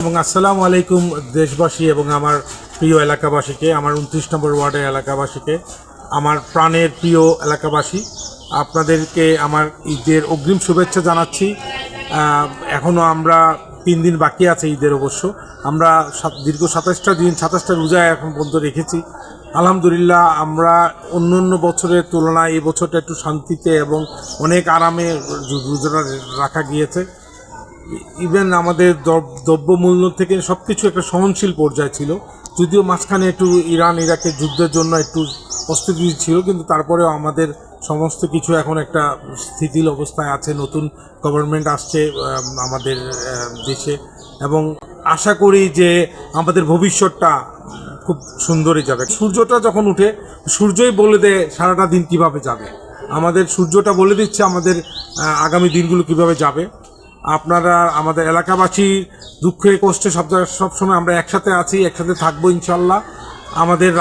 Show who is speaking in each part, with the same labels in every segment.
Speaker 1: এবং আসসালামু আলাইকুম দেশবাসী এবং আমার প্রিয় এলাকাবাসীকে, আমার 29 নম্বর ওয়ার্ডের এলাকাবাসীকে, আমার প্রাণের প্রিয় এলাকাবাসী, আপনাদেরকে আমার ঈদের অগ্রিম শুভেচ্ছা জানাচ্ছি। এখনও আমরা 3 দিন বাকি আছে ঈদের। অবশ্য আমরা দীর্ঘ 27টা দিন 27টা রোজা এখন পর্যন্ত রেখেছি। আলহামদুলিল্লাহ আমরা অন্য বছরের তুলনায় এই বছরটা একটু শান্তিতে এবং অনেক আরামে রোজাটা রাখা গিয়েছে। ইভেন আমাদের দ্রব্যমূল্য থেকে সব কিছু একটা সহনশীল পর্যায়ে ছিল, যদিও মাঝখানে একটু ইরান ইরাকের যুদ্ধের জন্য একটু অস্থিতিশীল ছিল, কিন্তু তারপরেও আমাদের সমস্ত কিছু এখন একটা স্থিতিশীল অবস্থায় আছে। নতুন গভর্নমেন্ট আসছে আমাদের দেশে এবং আশা করি যে আমাদের ভবিষ্যৎটা খুব সুন্দরই যাবে। সূর্যটা যখন উঠে সূর্যই বলে দেয় সারাটা দিন কিভাবে যাবে। আমাদের সূর্যটা বলে দিচ্ছে আমাদের আগামী দিনগুলো কিভাবে যাবে। আপনারা আমাদের এলাকাবাসী দুঃখে কষ্টে সবসময় আমরা একসাথে আছি, একসাথে থাকবো ইনশাল্লাহ। আমাদের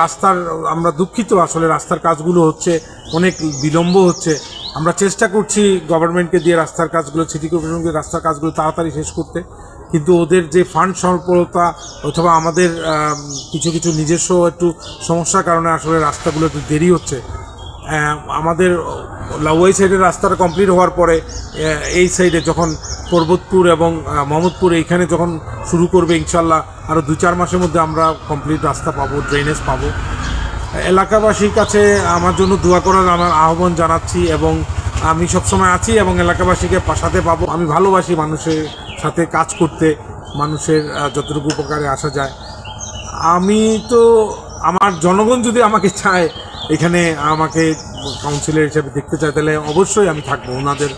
Speaker 1: আমরা দুঃখিত, আসলে রাস্তার কাজগুলো হচ্ছে অনেক বিলম্ব হচ্ছে। আমরা চেষ্টা করছি গভর্নমেন্টকে দিয়ে রাস্তার কাজগুলো, সিটি কর্পোরেশনকে রাস্তার কাজগুলো তাড়াতাড়ি শেষ করতে, কিন্তু ওদের যে ফান্ড স্বল্পতা অথবা আমাদের কিছু নিজস্ব একটু সমস্যার কারণে আসলে রাস্তাগুলো একটু দেরি হচ্ছে। আমাদের লাউয়াই সাইডের রাস্তাটা কমপ্লিট হওয়ার পরে এই সাইডে যখন পর্বতপুর এবং মোহাম্মদপুর এইখানে যখন শুরু করবে ইনশাল্লাহ আরও 2-4 মাসের মধ্যে আমরা কমপ্লিট রাস্তা পাবো, ড্রেনেজ পাবো। এলাকাবাসীর কাছে আমার জন্য দোয়া করার আমার আহ্বান জানাচ্ছি এবং আমি সবসময় আছি এবং এলাকাবাসীকে সাথে পাবো। আমি ভালোবাসি মানুষের সাথে কাজ করতে, মানুষের যতটুকু উপকারে আসা যায়। আমি তো আমার জনগণ যদি আমাকে চায় এখানে আমাকে কাউন্সিলর হিসেবে দেখতে চায়, তাহলে অবশ্যই আমি থাকবো। ওনাদের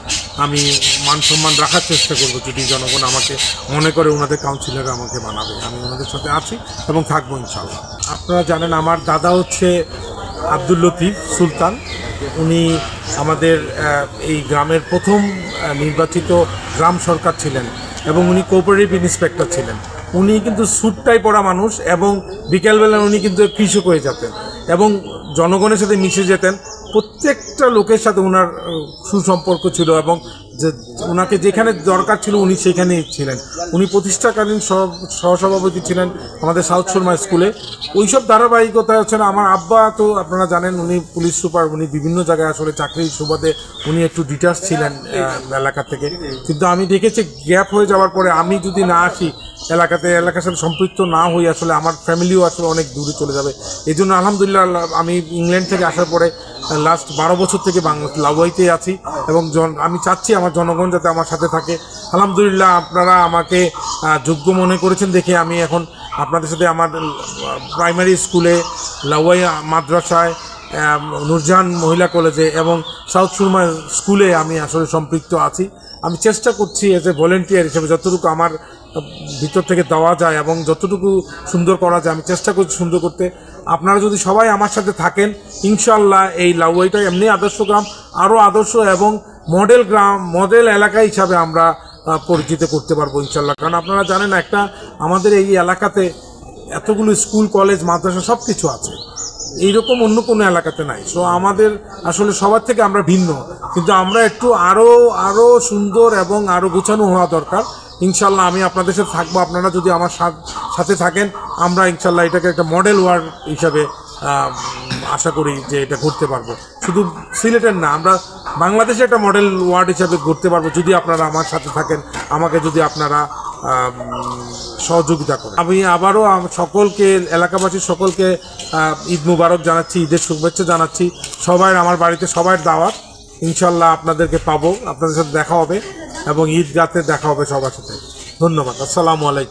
Speaker 1: আমি মান সম্মান রাখার চেষ্টা করব। যদি জনগণ আমাকে মনে করে ওনাদের কাউন্সিলর আমাকে বানাবে, আমি ওনাদের সাথে আছি এবং থাকবো ইনশাল্লাহ। আপনারা জানেন আমার দাদা হচ্ছে আব্দুল লতিফ সুলতান। উনি আমাদের এই গ্রামের প্রথম নির্বাচিত গ্রাম সরকার ছিলেন এবং উনি কোঅপারেটিভ ইন্সপেক্টর ছিলেন। উনি কিন্তু স্যুটটাই পরা মানুষ এবং বিকেলবেলা উনি কিন্তু কৃষক হয়ে যেতেন এবং জনগণের সাথে মিশে যেতেন। প্রত্যেকটা লোকের সাথে ওনার সুসম্পর্ক ছিল এবং যে ওনাকে যেখানে দরকার ছিল উনি সেখানেই ছিলেন। উনি প্রতিষ্ঠাকালীন সহসভাপতি ছিলেন আমাদের সাউথ সুরমা স্কুলে। ওইসব ধারাবাহিকতা হচ্ছে না। আমার আব্বা তো আপনারা জানেন উনি পুলিশ সুপার, উনি বিভিন্ন জায়গায় আসলে চাকরির সুবাদে উনি একটু ডিটাচ ছিলেন এলাকা থেকে। কিন্তু আমি দেখেছি গ্যাপ হয়ে যাওয়ার পরে আমি যদি না আসি এলাকার সাথে সম্পৃক্ত না হই, আসলে আমার ফ্যামিলিও আসলে অনেক দূরে চলে যাবে। এই জন্য আলহামদুলিল্লাহ আমি ইংল্যান্ড থেকে আসার পরে লাস্ট 12 বছর থেকে লাউয়াইতে আছি এবং আমি চাচ্ছি আমার জনগণ যাতে আমার সাথে থাকে। আলহামদুলিল্লাহ আপনারা আমাকে যোগ্য মনে করেছেন দেখে আমি এখন আপনাদের সাথে আমার প্রাইমারি স্কুলে, লাউয়াই মাদ্রাসায়, নূরজাহান মহিলা কলেজে এবং সাউথ সুরমা স্কুলে আমি আসলে সম্পৃক্ত আছি। আমি চেষ্টা করছি এজ এ ভলেন্টিয়ার হিসেবে যতটুকু আমার ভিতর থেকে দেওয়া যায় এবং যতটুকু সুন্দর করা যায় আমি চেষ্টা করছি সুন্দর করতে। আপনারা যদি সবাই আমার সাথে থাকেন ইনশাল্লাহ এই লাউয়াইটা এমনি আদর্শ গ্রাম আরও আদর্শ এবং মডেল গ্রাম, মডেল এলাকা হিসাবে আমরা পরিচিত করতে পারবো ইনশাল্লাহ। কারণ আপনারা জানেন একটা আমাদের এই এলাকাতে এতগুলো স্কুল, কলেজ, মাদ্রাসা সব কিছু আছে, এইরকম অন্য কোনো এলাকাতে নাই। সো আমাদের আসলে সবার থেকে আমরা ভিন্ন, কিন্তু আমরা একটু আরও সুন্দর এবং আরও গোছানো হওয়া দরকার। ইনশাল্লাহ আমি আপনাদের সাথে থাকবো। আপনারা যদি আমার সাথে থাকেন আমরা ইনশাল্লাহ এটাকে একটা মডেল ওয়ার্ড হিসাবে আশা করি যে এটা করতে পারবো। শুধু সিলেটের না, আমরা বাংলাদেশে একটা মডেল ওয়ার্ড হিসাবে করতে পারবো যদি আপনারা আমার সাথে থাকেন, আমাকে যদি আপনারা সহযোগিতা করেন। আমি আবারও সকলকে, এলাকাবাসীর সকলকে ঈদ মুবারক জানাচ্ছি, ঈদের শুভেচ্ছা জানাচ্ছি। সবাই আমার বাড়িতে সবার দাওয়াত, ইনশাল্লাহ আপনাদেরকে পাবো, আপনাদের সাথে দেখা হবে এবং ঈদ রাতে দেখা হবে সবার সাথে। ধন্যবাদ। আসসালামু আলাইকুম।